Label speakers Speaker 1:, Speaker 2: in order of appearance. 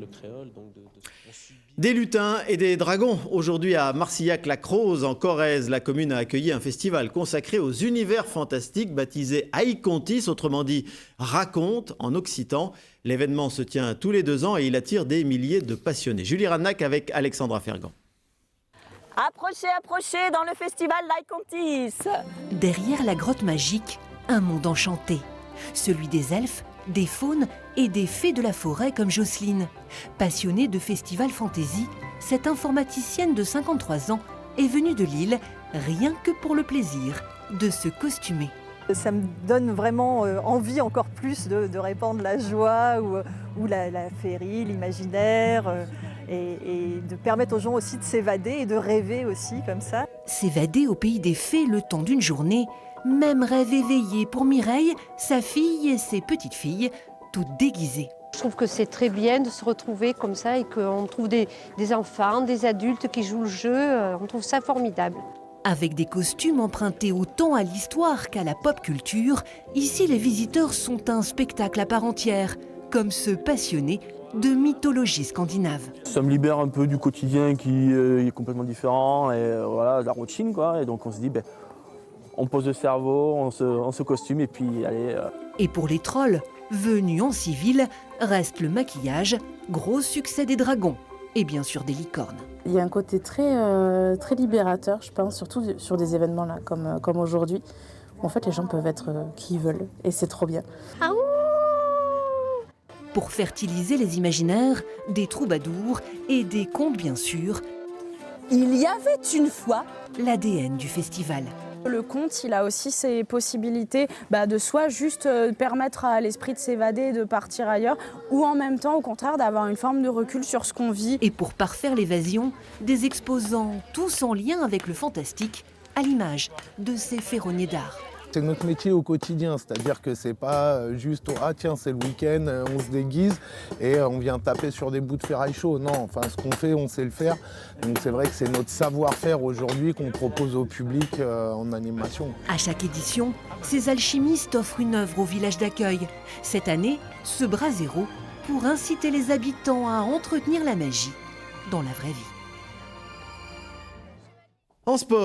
Speaker 1: le créole. Donc
Speaker 2: Des lutins et des dragons. Aujourd'hui à Marcillac-la-Croze, en Corrèze, la commune a accueilli un festival consacré aux univers fantastiques baptisé Aicontis, autrement dit raconte en occitan. L'événement se tient tous les 2 ans et il attire des milliers de passionnés. Julie Radnac avec Alexandra Fergan.
Speaker 3: Approchez, approchez dans le festival Aicontis.
Speaker 4: Derrière la grotte magique, un monde enchanté. Celui des elfes, des faunes et des fées de la forêt comme Jocelyne. Passionnée de festival fantasy, cette informaticienne de 53 ans est venue de Lille rien que pour le plaisir de se costumer.
Speaker 5: Ça me donne vraiment envie encore plus de répandre la joie ou la féerie, l'imaginaire et de permettre aux gens aussi de s'évader et de rêver aussi comme ça.
Speaker 4: S'évader au pays des fées le temps d'une journée, même rêve éveillé pour Mireille, sa fille et ses petites filles, toutes déguisées.
Speaker 6: Je trouve que c'est très bien de se retrouver comme ça et qu'on trouve des enfants, des adultes qui jouent le jeu. On trouve ça formidable.
Speaker 4: Avec des costumes empruntés autant à l'histoire qu'à la pop culture, ici les visiteurs sont un spectacle à part entière, comme se passionner de mythologie scandinave.
Speaker 7: Ça me libère un peu du quotidien qui est complètement différent, et voilà, de la routine quoi. Et donc on se dit, on pose le cerveau, on se costume et puis allez.
Speaker 4: Et pour les trolls, venus en civil, reste le maquillage, gros succès des dragons et bien sûr des licornes.
Speaker 8: Il y a un côté très libérateur, je pense, surtout sur des événements là, comme aujourd'hui, où en fait les gens peuvent être qui ils veulent et c'est trop bien.
Speaker 4: Pour fertiliser les imaginaires, des troubadours et des contes bien sûr.
Speaker 9: Il y avait une fois
Speaker 4: L'ADN du festival.
Speaker 10: Le conte, il a aussi ses possibilités de soit juste permettre à l'esprit de s'évader, de partir ailleurs, ou en même temps, au contraire, d'avoir une forme de recul sur ce qu'on vit.
Speaker 4: Et pour parfaire l'évasion, des exposants tous en lien avec le fantastique, à l'image de ces ferronniers d'art.
Speaker 11: C'est notre métier au quotidien, c'est-à-dire que c'est pas juste « Ah tiens, c'est le week-end, on se déguise et on vient taper sur des bouts de ferraille chaud ». Non, enfin ce qu'on fait, on sait le faire. Donc c'est vrai que c'est notre savoir-faire aujourd'hui qu'on propose au public en animation.
Speaker 4: À chaque édition, ces alchimistes offrent une œuvre au village d'accueil. Cette année, ce bras zéro pour inciter les habitants à entretenir la magie dans la vraie vie.
Speaker 2: En sport.